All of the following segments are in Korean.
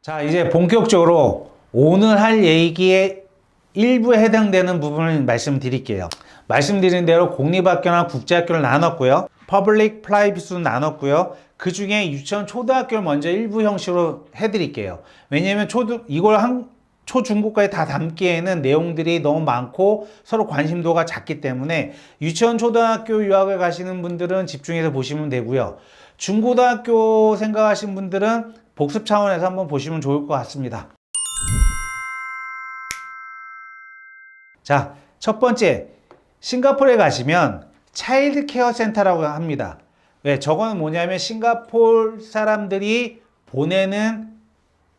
자, 이제 본격적으로 오늘 할 얘기의 일부에 해당되는 부분을 말씀드릴게요. 말씀드린 대로 공립학교나 국제학교를 나눴고요. 퍼블릭, 프라이빗으로 나눴고요. 그 중에 유치원, 초등학교를 먼저 일부 형식으로 해드릴게요. 왜냐면 초중고까지 다 담기에는 내용들이 너무 많고 서로 관심도가 작기 때문에 유치원, 초등학교 유학을 가시는 분들은 집중해서 보시면 되고요. 중고등학교 생각하시는 분들은 복습 차원에서 한번 보시면 좋을 것 같습니다. 자, 첫 번째, 싱가포르에 가시면 차일드 케어 센터라고 합니다. 왜? 저거는 뭐냐면 싱가포르 사람들이 보내는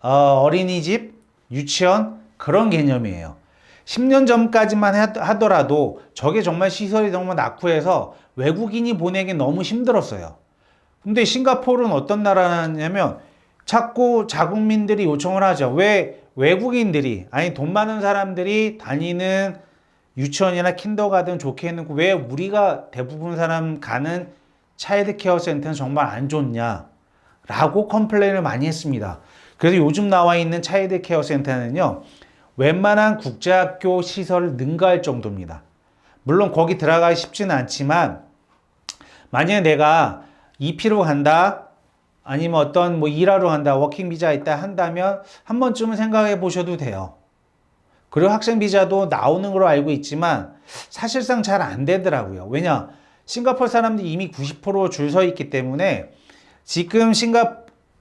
어린이집, 유치원 그런 개념이에요. 10년 전까지만 하더라도 저게 정말 시설이 정말 낙후해서 외국인이 보내기 너무 힘들었어요. 근데 싱가포르는 어떤 나라냐면 자꾸 자국민들이 요청을 하죠. 왜 외국인들이, 아니 돈 많은 사람들이 다니는 유치원이나 킨더가든 좋게 해놓고 왜 우리가 대부분 사람 가는 차일드 케어 센터는 정말 안 좋냐 라고 컴플레인을 많이 했습니다. 그래서 요즘 나와 있는 차일드 케어 센터는요, 웬만한 국제학교 시설을 능가할 정도입니다. 물론 거기 들어가기 쉽지는 않지만 만약에 내가 EP로 간다, 아니면 어떤 뭐 일하러 간다, 워킹 비자 있다 한다면 한 번쯤은 생각해 보셔도 돼요. 그리고 학생 비자도 나오는 걸로 알고 있지만 사실상 잘 안 되더라고요. 왜냐? 싱가포르 사람들이 이미 90% 줄 서 있기 때문에 지금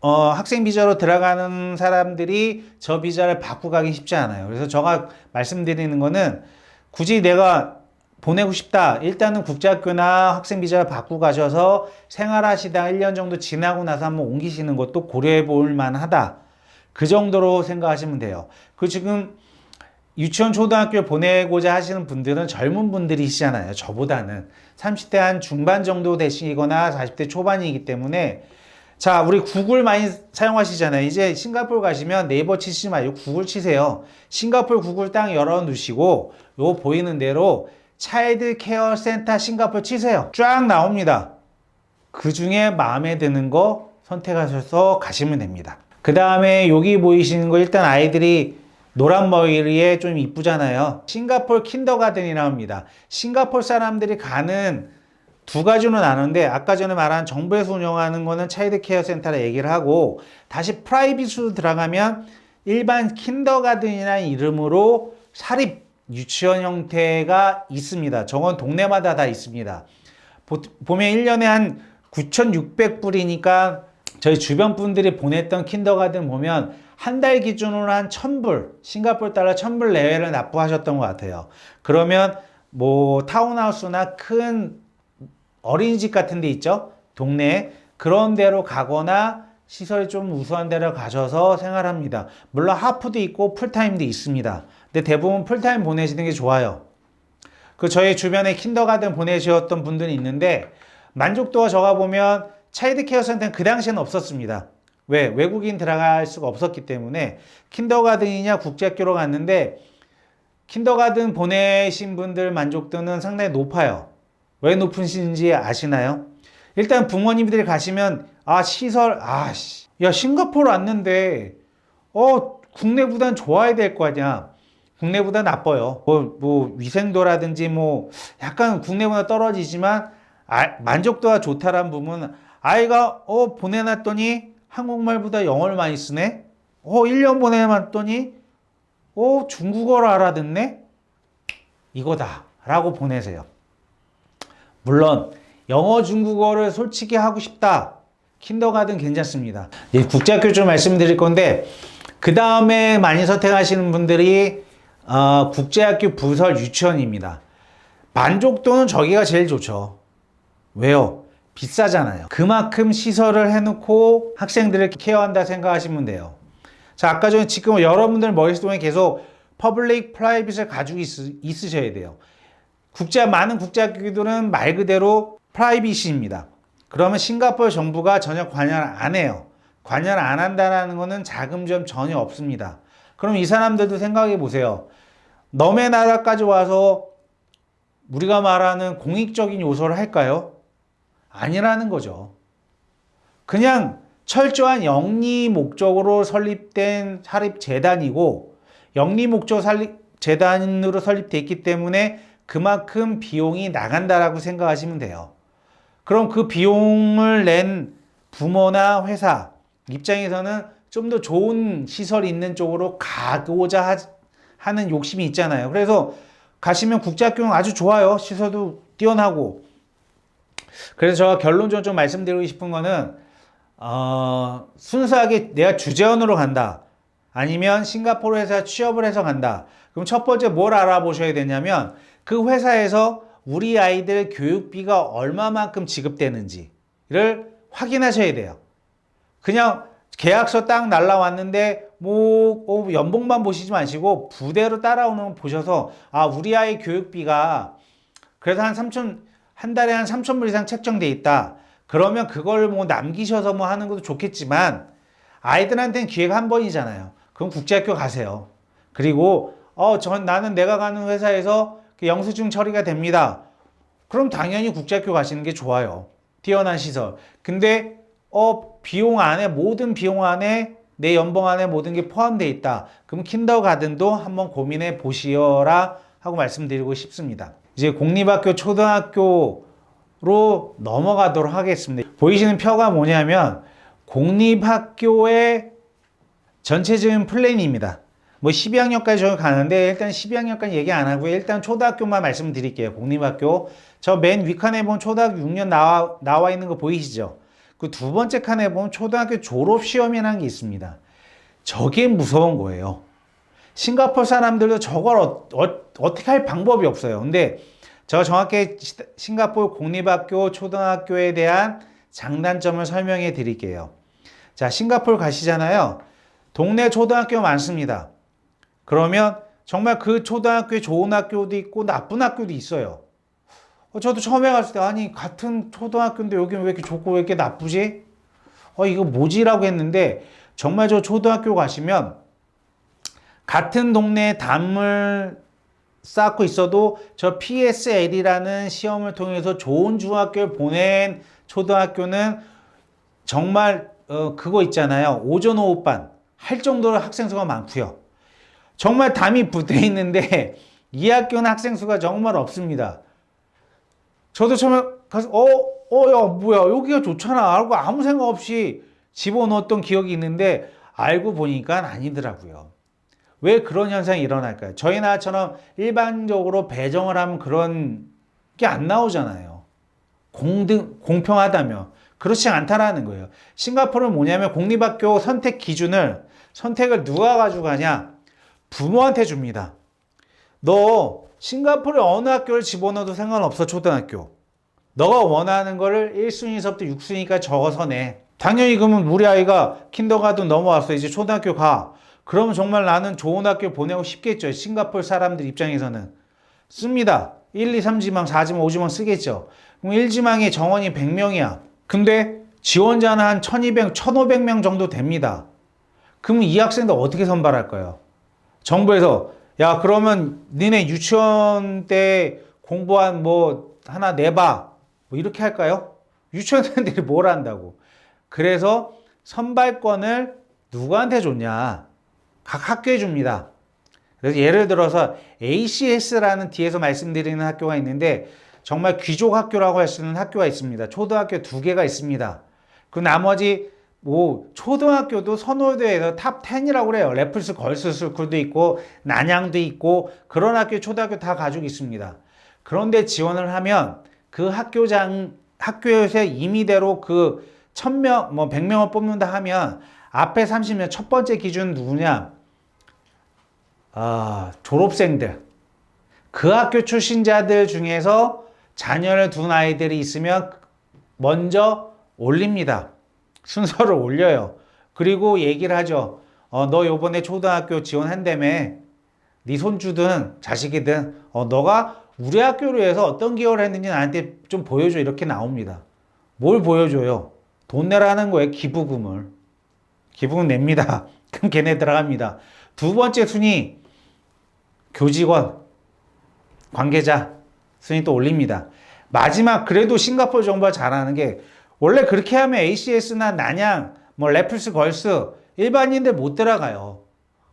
학생 비자로 들어가는 사람들이 저 비자를 바꾸고 가기 쉽지 않아요. 그래서 제가 말씀드리는 거는 굳이 내가 보내고 싶다. 일단은 국제학교나 학생 비자를 바꾸고 가셔서 생활하시다 1년 정도 지나고 나서 한번 옮기시는 것도 고려해 볼 만하다. 그 정도로 생각하시면 돼요. 그 지금 유치원, 초등학교 보내고자 하시는 분들은 젊은 분들이시잖아요. 저보다는 30대 한 중반 정도 되시거나 40대 초반이기 때문에 자, 우리 구글 많이 사용하시잖아요. 이제 싱가포르 가시면 네이버 치시지 말고 구글 치세요. 싱가포르 구글 딱 열어 놓으시고 요 보이는 대로 차일드 케어 센터 싱가포르 치세요. 쫙 나옵니다. 그 중에 마음에 드는 거 선택하셔서 가시면 됩니다. 그 다음에 여기 보이시는 거 일단 아이들이 노란 머리에 좀 이쁘잖아요. 싱가포르 킨더가든이라고 합니다. 싱가포르 사람들이 가는 두 가지로 나누는데 아까 전에 말한 정부에서 운영하는 거는 차일드 케어 센터라 얘기를 하고 다시 프라이빗으로 들어가면 일반 킨더가든이라는 이름으로 사립 유치원 형태가 있습니다. 저건 동네마다 다 있습니다. 보면 1년에 한 9,600불이니까 저희 주변 분들이 보냈던 킨더가든 보면 한 달 기준으로 한 1,000불, 싱가포르 달러 1,000불 내외를 납부하셨던 것 같아요. 그러면 뭐 타운하우스나 큰 어린이집 같은 데 있죠? 동네에 그런 데로 가거나 시설이 좀 우수한 데로 가셔서 생활합니다. 물론 하프도 있고 풀타임도 있습니다. 근데 대부분 풀타임 보내시는 게 좋아요. 그 저희 주변에 킨더가든 보내셨던 분들이 있는데 만족도가 저가 보면 차일드 케어 센터는 그 당시에는 없었습니다. 왜? 외국인 들어갈 수가 없었기 때문에 킨더가든이냐 국제학교로 갔는데 킨더가든 보내신 분들 만족도는 상당히 높아요. 왜 높으신지 아시나요? 일단 부모님들이 가시면 야 싱가포르 왔는데 국내보단 좋아야 될 거 아니야. 국내보다 나빠요. 뭐 위생도라든지 뭐 약간 국내보다 떨어지지만 만족도가 좋다라는 부분은 아이가 보내놨더니 한국말보다 영어를 많이 쓰네. 1년 보내놨더니 중국어를 알아듣네. 이거다 라고 보내세요. 물론 영어, 중국어를 솔직히 하고 싶다. 킨더가든 괜찮습니다. 국제학교 좀 말씀드릴 건데 그 다음에 많이 선택하시는 분들이 국제학교 부설 유치원입니다. 만족도는 저기가 제일 좋죠. 왜요? 비싸잖아요. 그만큼 시설을 해놓고 학생들을 케어한다 생각하시면 돼요. 자, 아까 전에 지금 여러분들 머릿속에 계속 퍼블릭, 프라이빗을 가지고 있으셔야 돼요. 많은 국제학교들은 말 그대로 프라이빗입니다. 그러면 싱가포르 정부가 전혀 관여를 안 해요. 관여를 안 한다는 것은 자금 좀 전혀 없습니다. 그럼 이 사람들도 생각해 보세요. 너네 나라까지 와서 우리가 말하는 공익적인 요소를 할까요? 아니라는 거죠. 그냥 철저한 영리 목적으로 설립된 사립재단이고 영리 목적 재단으로 설립되어 있기 때문에 그만큼 비용이 나간다라고 생각하시면 돼요. 그럼 그 비용을 낸 부모나 회사 입장에서는 좀 더 좋은 시설이 있는 쪽으로 가고자 하는 욕심이 있잖아요. 그래서 가시면 국제학교는 아주 좋아요. 시설도 뛰어나고. 그래서 제가 결론적으로 좀 말씀드리고 싶은 거는 순수하게 내가 주재원으로 간다. 아니면 싱가포르 회사 취업을 해서 간다. 그럼 첫 번째 뭘 알아보셔야 되냐면 그 회사에서 우리 아이들 교육비가 얼마만큼 지급되는지를 확인하셔야 돼요. 그냥 계약서 딱 날라왔는데 연봉만 보시지 마시고 부대로 따라오는 거 보셔서 우리 아이 교육비가 그래서 한 달에 한 3,000불 이상 책정돼 있다. 그러면 그걸 남기셔서 하는 것도 좋겠지만 아이들한테는 기회가 한 번이잖아요. 그럼 국제학교 가세요. 그리고 나는 내가 가는 회사에서 영수증 처리가 됩니다. 그럼 당연히 국제학교 가시는 게 좋아요. 뛰어난 시설. 근데 모든 비용 안에 내 연봉 안에 모든 게 포함되어 있다. 그럼 킨더가든도 한번 고민해 보시어라 하고 말씀드리고 싶습니다. 이제 공립학교 초등학교로 넘어가도록 하겠습니다. 보이시는 표가 뭐냐면 공립학교의 전체적인 플랜입니다. 12학년까지 저기 가는데 일단 12학년까지 얘기 안 하고요. 일단 초등학교만 말씀드릴게요. 공립학교. 저 맨 윗칸에 보면 초등학교 6년 나와 있는 거 보이시죠? 그 두 번째 칸에 보면 초등학교 졸업시험이라는 게 있습니다. 저게 무서운 거예요. 싱가포르 사람들도 저걸 어떻게 할 방법이 없어요. 근데 제가 정확히 싱가포르 공립학교 초등학교에 대한 장단점을 설명해 드릴게요. 자, 싱가포르 가시잖아요. 동네 초등학교 많습니다. 그러면 정말 그 초등학교에 좋은 학교도 있고 나쁜 학교도 있어요. 저도 처음에 갔을 때 아니 같은 초등학교인데 여기는 왜 이렇게 좋고 왜 이렇게 나쁘지? 이거 뭐지라고 했는데 정말 저 초등학교 가시면 같은 동네에 담을 쌓고 있어도 저 PSL이라는 시험을 통해서 좋은 중학교를 보낸 초등학교는 정말 그거 있잖아요. 오전 오후반 할 정도로 학생 수가 많고요. 정말 담이 붙어 있는데 이 학교는 학생 수가 정말 없습니다. 저도 처음에 가서 야 뭐야 여기가 좋잖아 알고 아무 생각 없이 집어넣었던 기억이 있는데 알고 보니까 아니더라고요. 왜 그런 현상이 일어날까요? 저희 나라처럼 일반적으로 배정을 하면 그런 게 안 나오잖아요. 공평하다며. 그렇지 않다라는 거예요. 싱가포르는 뭐냐면 공립학교 선택을 누가 가지고 가냐? 부모한테 줍니다. 너 싱가포르에 어느 학교를 집어넣어도 상관없어. 초등학교. 너가 원하는 거를 1순위서부터 6순위까지 적어서 내. 당연히 그러면 우리 아이가 킨더가든 넘어왔어. 이제 초등학교 가. 그러면 정말 나는 좋은 학교 보내고 싶겠죠. 싱가포르 사람들 입장에서는. 씁니다. 1, 2, 3지망, 4지망, 5지망 쓰겠죠. 그럼 1지망의 정원이 100명이야. 근데 지원자는 한 1200, 1500명 정도 됩니다. 그럼 이 학생들 어떻게 선발할까요? 정부에서 야 그러면 니네 유치원 때 공부한 하나 내봐 이렇게 할까요? 유치원생들이 뭘 한다고. 그래서 선발권을 누구한테 줬냐? 각 학교에 줍니다. 그래서 예를 들어서 ACS라는 뒤에서 말씀드리는 학교가 있는데 정말 귀족 학교라고 할 수 있는 학교가 있습니다. 초등학교 2개가 있습니다. 그 나머지 초등학교도 선호도에서 탑 10이라고 그래요. 래플스 걸스 스쿨도 있고 난양도 있고 그런 학교 초등학교 다 가지고 있습니다. 그런데 지원을 하면 그 학교에서 임의대로 그 1000명 100명을 뽑는다 하면 앞에 30명 첫 번째 기준은 누구냐? 졸업생들. 그 학교 출신자들 중에서 자녀를 둔 아이들이 있으면 먼저 올립니다. 순서를 올려요. 그리고 얘기를 하죠. 너 요번에 초등학교 지원한다며. 네 손주든 자식이든 너가 우리 학교로 해서 어떤 기여를 했는지 나한테 좀 보여줘. 이렇게 나옵니다. 뭘 보여줘요? 돈 내라는 거예요. 기부금을. 기부금 냅니다. 그럼 걔네 들어갑니다. 두 번째 순위 교직원, 관계자 순위 또 올립니다. 마지막 그래도 싱가포르 정부가 잘하는 게 원래 그렇게 하면 ACS나 난양 뭐 레플스 걸스 일반인들 못 들어가요.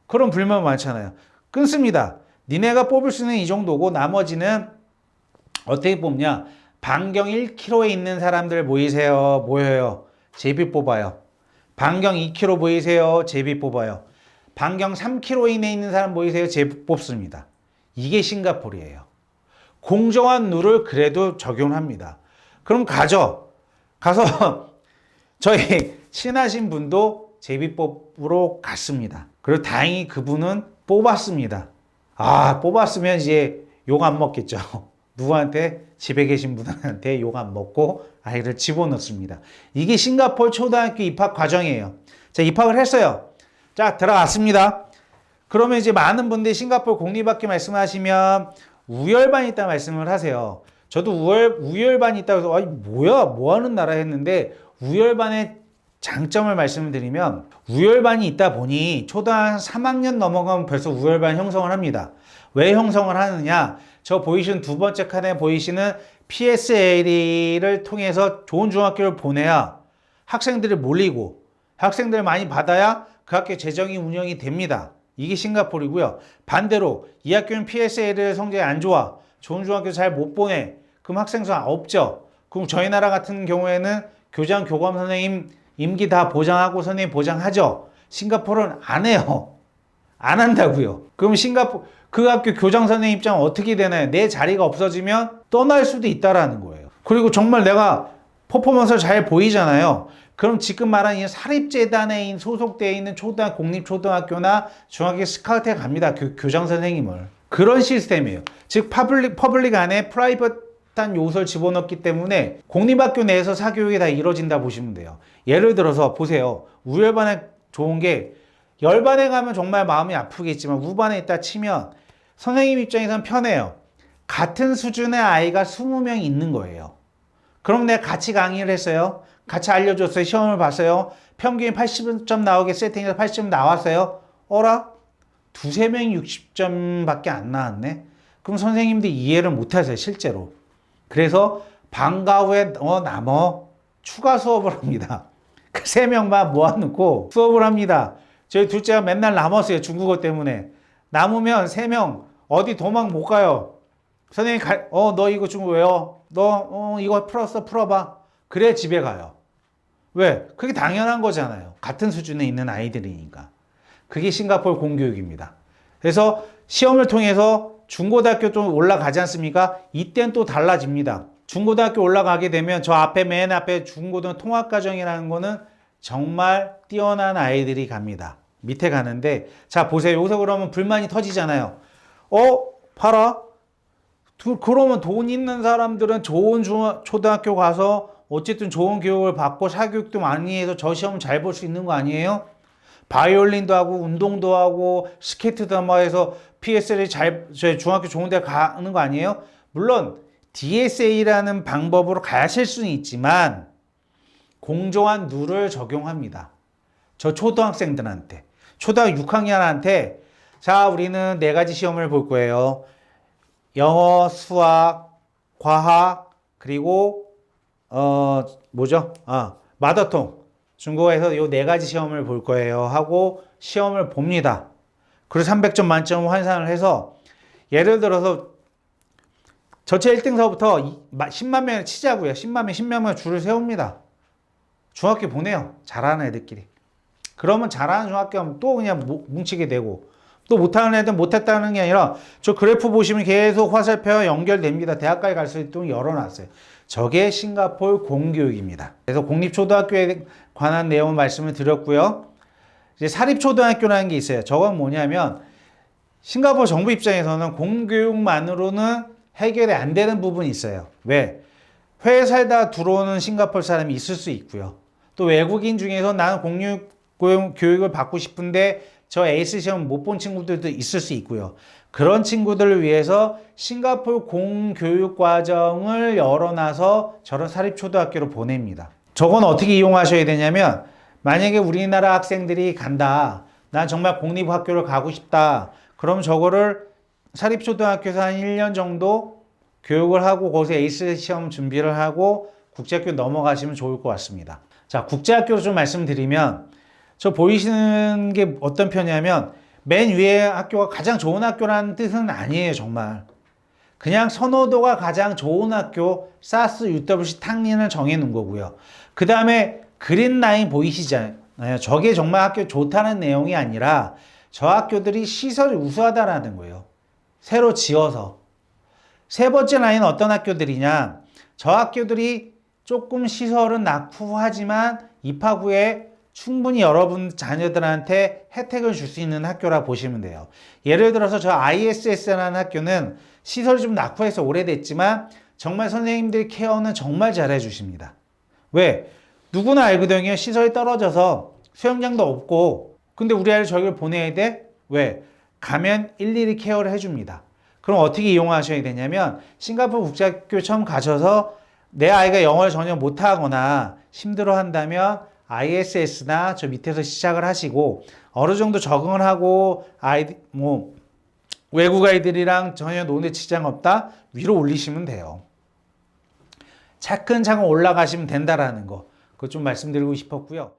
그런 불만 많잖아요. 끊습니다. 니네가 뽑을 수는 이 정도고 나머지는 어떻게 뽑냐? 반경 1km에 있는 사람들 모여요. 제비 뽑아요. 반경 2km 모이세요. 제비 뽑아요. 반경 3km 이내에 있는 사람 모이세요. 제비 뽑습니다. 이게 싱가포르예요. 공정한 룰을 그래도 적용합니다. 그럼 가죠. 가서 저희 친하신 분도 제비뽑으로 갔습니다. 그리고 다행히 그분은 뽑았습니다. 뽑았으면 이제 욕 안 먹겠죠. 누구한테? 집에 계신 분한테 욕 안 먹고 아이를 집어넣습니다. 이게 싱가포르 초등학교 입학 과정이에요. 자, 입학을 했어요. 자, 들어갔습니다. 그러면 이제 많은 분들이 싱가포르 공립학교 말씀하시면 우열반이 있다 말씀을 하세요. 저도 우열반이 있다고 해서 뭐야 뭐 하는 나라 했는데 우열반의 장점을 말씀드리면 우열반이 있다 보니 초등학교 3학년 넘어가면 벌써 우열반 형성을 합니다. 왜 형성을 하느냐? 저 보이시는 두 번째 칸에 보이시는 PSLE를 통해서 좋은 중학교를 보내야 학생들을 몰리고 학생들을 많이 받아야 그 학교 재정이 운영이 됩니다. 이게 싱가포르이고요. 반대로 이 학교는 PSL 성적이 안 좋아. 좋은 중학교 잘 못 보내. 그럼 학생 수 없죠. 그럼 저희 나라 같은 경우에는 교장, 교감 선생님 임기 다 보장하고 선생님 보장하죠. 싱가포르는 안 해요. 안 한다고요. 그럼 그 학교 교장 선생님 입장은 어떻게 되나요? 내 자리가 없어지면 떠날 수도 있다라는 거예요. 그리고 정말 내가 퍼포먼스를 잘 보이잖아요. 그럼 지금 말한 이 사립재단에 소속되어 있는 공립초등학교나 중학교 스카우트에 갑니다. 교장 선생님을. 그런 시스템이에요. 즉 퍼블릭 안에 프라이빗한 요소를 집어넣기 때문에 공립학교 내에서 사교육이 다 이루어진다 보시면 돼요. 예를 들어서 보세요. 우열반에 좋은 게 열반에 가면 정말 마음이 아프겠지만 우반에 있다 치면 선생님 입장에서는 편해요. 같은 수준의 아이가 20명이 있는 거예요. 그럼 내가 같이 강의를 했어요. 같이 알려줬어요. 시험을 봤어요. 평균이 80점 나오게 세팅해서 80점 나왔어요. 어라? 두세 명이 60점밖에 안 나왔네. 그럼 선생님들이 이해를 못하세요. 실제로. 그래서 방과 후에 남어 추가 수업을 합니다. 그 3명만 모아놓고 수업을 합니다. 저희 둘째가 맨날 남았어요. 중국어 때문에. 남으면 3명 어디 도망 못 가요. 선생님 너 이거 중국어 외워. 너 이거 풀어봐. 그래 집에 가요. 왜? 그게 당연한 거잖아요. 같은 수준에 있는 아이들이니까. 그게 싱가포르 공교육입니다. 그래서 시험을 통해서 중고등학교 좀 올라가지 않습니까? 이땐 또 달라집니다. 중고등학교 올라가게 되면 저 맨 앞에 중고등 통합과정이라는 거는 정말 뛰어난 아이들이 갑니다. 밑에 가는데 자 보세요. 여기서 그러면 불만이 터지잖아요. 봐라. 그러면 돈 있는 사람들은 좋은 초등학교 가서 어쨌든 좋은 교육을 받고 사교육도 많이 해서 저 시험 잘 볼 수 있는 거 아니에요? 바이올린도 하고 운동도 하고 스케이트도 한번 해서 PSL이 중학교 좋은 데 가는 거 아니에요? 물론 DSA라는 방법으로 가실 수는 있지만 공정한 룰을 적용합니다. 저 초등학생들한테 초등학교 6학년한테 자 우리는 4가지 시험을 볼 거예요. 영어, 수학, 과학 그리고 마더통 중국어에서 요 4가지 시험을 볼 거예요 하고 시험을 봅니다. 그리고 300점 만점 환산을 해서 예를 들어서 전체 1등서부터 10만 명을 치자고요. 10만 명 줄을 세웁니다. 중학교 보내요. 잘하는 애들끼리. 그러면 잘하는 중학교 하면 또 그냥 뭉치게 되고 또 못하는 애들 못했다는 게 아니라 저 그래프 보시면 계속 화살표가 연결됩니다. 대학까지 갈 수 있도록 열어놨어요. 저게 싱가포르 공교육입니다. 그래서 공립초등학교에 관한 내용을 말씀을 드렸고요. 이제 사립초등학교라는 게 있어요. 저건 뭐냐면 싱가포르 정부 입장에서는 공교육만으로는 해결이 안 되는 부분이 있어요. 왜? 해외 살다 들어오는 싱가포르 사람이 있을 수 있고요. 또 외국인 중에서 나는 공교육을 받고 싶은데 저 에이스 시험 못 본 친구들도 있을 수 있고요. 그런 친구들을 위해서 싱가포르 공교육 과정을 열어놔서 저런 사립초등학교로 보냅니다. 저건 어떻게 이용하셔야 되냐면 만약에 우리나라 학생들이 간다. 난 정말 공립학교를 가고 싶다. 그럼 저거를 사립초등학교에서 한 1년 정도 교육을 하고 거기서 에이스 시험 준비를 하고 국제학교 넘어가시면 좋을 것 같습니다. 자, 국제학교로 좀 말씀드리면, 저 보이시는 게 어떤 편이냐면, 맨 위에 학교가 가장 좋은 학교라는 뜻은 아니에요, 정말. 그냥 선호도가 가장 좋은 학교, 사스, UWC, 탕린을 정해놓은 거고요. 그 다음에 그린 라인 보이시잖아요. 저게 정말 학교 좋다는 내용이 아니라, 저 학교들이 시설이 우수하다라는 거예요. 새로 지어서. 세 번째 라인은 어떤 학교들이냐? 저 학교들이 조금 시설은 낙후하지만 입학 후에 충분히 여러분 자녀들한테 혜택을 줄 수 있는 학교라 보시면 돼요. 예를 들어서 저 ISS라는 학교는 시설이 좀 낙후해서 오래됐지만 정말 선생님들 케어는 정말 잘해 주십니다. 왜? 누구나 알거든요. 시설이 떨어져서 수영장도 없고 근데 우리 아이를 저기를 보내야 돼? 왜? 가면 일일이 케어를 해줍니다. 그럼 어떻게 이용하셔야 되냐면 싱가포르 국제학교 처음 가셔서 내 아이가 영어를 전혀 못하거나 힘들어한다면 ISS나 저 밑에서 시작을 하시고 어느 정도 적응을 하고 외국 아이들이랑 전혀 논의 지장 없다 위로 올리시면 돼요. 차근차근 올라가시면 된다라는 거 그거 좀 말씀드리고 싶었고요.